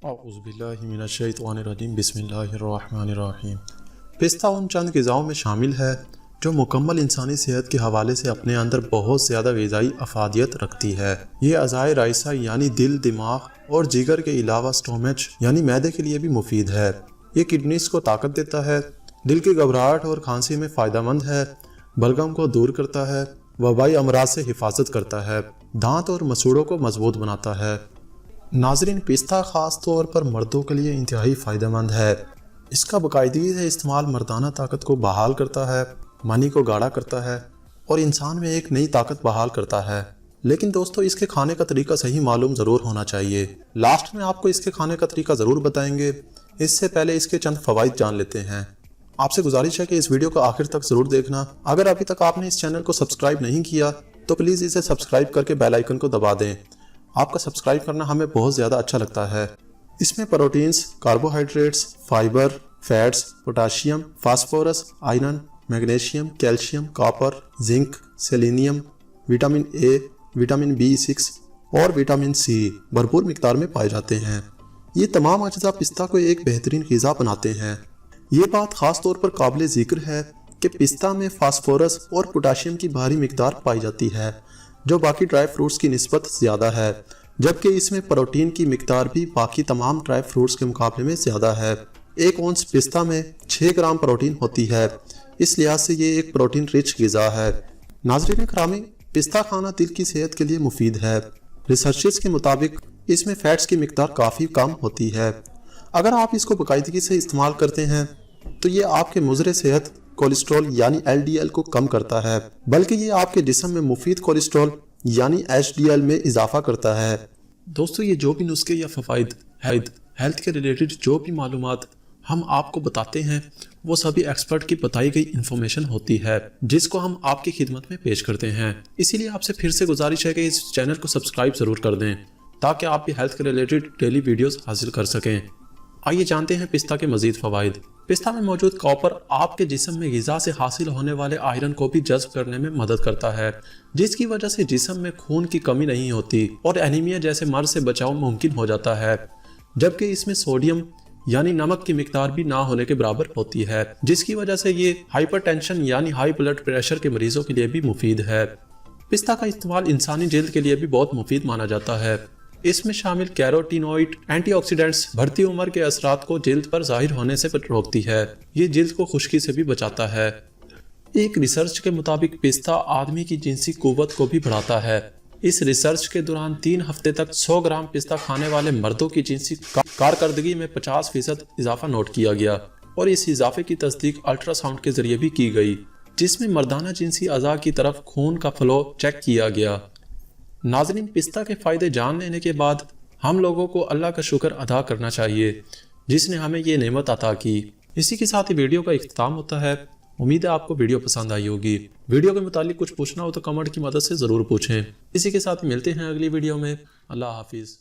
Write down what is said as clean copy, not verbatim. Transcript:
औज़ुबिल्लाहिमिनश्शैतानिर्रजीम बिस्मिल्लाहिर्रहमानिर्रहीम। पिस्ता उन चंद ग़िज़ाओं में शामिल है जो मुकम्मल इंसानी सेहत के हवाले से अपने अंदर बहुत ज़्यादा ग़िज़ाई अफादियत रखती है। ये अज़ाए राइसा यानी दिल, दिमाग और जिगर के अलावा स्टोमच यानी मैदे के लिए भी मुफीद है। ये किडनीज़ को ताकत देता है, दिल की घबराहट और खांसी में फ़ायदेमंद है, बलगम को दूर करता है, वबाई अमराज से हिफाजत करता है, दांत और मसूड़ों को मजबूत बनाता है। नाज़रीन, पिस्ता ख़ास तौर पर मर्दों के लिए इंतहाई फ़ायदेमंद है। इसका बाकायदगी से इस्तेमाल मर्दाना ताकत को बहाल करता है, मनी को गाढ़ा करता है और इंसान में एक नई ताकत बहाल करता है। लेकिन दोस्तों, इसके खाने का तरीका सही मालूम ज़रूर होना चाहिए। लास्ट में आपको इसके खाने का तरीका ज़रूर बताएंगे। इससे पहले इसके चंद फ़वाइद जान लेते हैं। आपसे गुजारिश है कि इस वीडियो को आखिर तक ज़रूर देखना। अगर अभी तक आपने इस चैनल को सब्सक्राइब नहीं किया तो प्लीज़ इसे सब्सक्राइब करके बेल आइकन को दबा दें। आपका सब्सक्राइब करना हमें बहुत ज़्यादा अच्छा लगता है। इसमें proteins, carbohydrates, fibre, fats, potassium, phosphorus, iron, magnesium, calcium, copper, zinc, selenium, vitamin A, vitamin B6 और विटामिन C भरपूर मिकदार में पाए जाते हैं। ये तमाम अज्जा पिस्ता को एक बेहतरीन ग़िज़ा बनाते हैं। ये बात ख़ास तौर पर काबिल ज़िक्र है कि पिस्ता में फास्फोरस और पोटाशियम की भारी मिकदार पाई जाती है, जो बाकी ड्राई फ्रूट्स की निस्बत ज़्यादा है, जबकि इसमें प्रोटीन की मिकदार भी बाकी तमाम ड्राई फ्रूट्स के मुकाबले में ज़्यादा है। एक औंस पिस्ता में 6 ग्राम प्रोटीन होती है। इस लिहाज से ये एक प्रोटीन रिच ग़िज़ा है। नाज़रीन करामी, पिस्ता खाना दिल की सेहत के लिए मुफीद है। रिसर्चर्स के मुताबिक इसमें फ़ैट्स की मिकदार काफ़ी कम होती है। अगर आप इसको बाकायदगी से इस्तेमाल करते हैं तो ये आपके मुज़र सेहत कोलेस्ट्रॉल यानी LDL को कम करता है, बल्कि ये आपके जिस्म में मुफीद कोलेस्ट्रॉल यानी HDL में इजाफा करता है। दोस्तों, ये जो भी नुस्खे या फ़वाइद हेल्थ के रिलेटेड जो भी मालूमात हम आपको बताते हैं वो सभी एक्सपर्ट की बताई गई इन्फॉर्मेशन होती है, जिसको हम आपकी खिदमत में पेश करते हैं। इसीलिए आपसे फिर से गुजारिश है कि इस चैनल को सब्सक्राइब ज़रूर कर दें ताकि आप भी हेल्थ के रिलेटेड डेली वीडियोज़ हासिल कर सकें। आइए जानते हैं पिस्ता के मज़ीद फ़वाइद। पिस्ता में मौजूद कॉपर आपके जिस्म में ग़िज़ा से हासिल होने वाले आयरन को भी जज़्ब करने में मदद करता है, जिसकी वजह से जिस्म में खून की कमी नहीं होती और एनीमिया जैसे मर्ज से बचाव मुमकिन हो जाता है। जबकि इसमें सोडियम यानी नमक की मिकदार भी ना होने के बराबर होती है, जिसकी वजह से ये हाइपरटेंशन यानी हाई ब्लड प्रेशर के मरीजों के लिए भी मुफीद है। पिस्ता का इस्तेमाल इंसानी जल्द के लिए भी बहुत मुफीद माना जाता है। इसमें शामिल कैरोटीनॉइड एंटीऑक्सीडेंट्स बढ़ती उम्र के असरात को जल्द पर जाहिर होने से रोकती है। ये जल्द को खुश्की से भी बचाता है। एक रिसर्च के मुताबिक पिस्ता आदमी की जिनसी कुव्वत को भी बढ़ाता है। इस रिसर्च के दौरान 3 हफ्ते तक 100 ग्राम पिस्ता खाने वाले मर्दों की जिनसी कारकर्दगी में 50% इजाफा नोट किया गया और इस इजाफे की तस्दीक अल्ट्रासाउंड के जरिए भी की गई, जिसमें मर्दाना जिनसी अज़ा की तरफ खून का फ्लो चेक किया गया। नाज़रीन, पिस्ता के फ़ायदे जान लेने के बाद हम लोगों को अल्लाह का शुक्र अदा करना चाहिए जिसने हमें ये नेमत अता की। इसी के साथ ही वीडियो का इख्तिताम होता है। उम्मीद है आपको वीडियो पसंद आई होगी। वीडियो के मुतालिक कुछ पूछना हो तो कमेंट की मदद से ज़रूर पूछें। इसी के साथ ही मिलते हैं अगली वीडियो में। अल्लाह हाफिज़।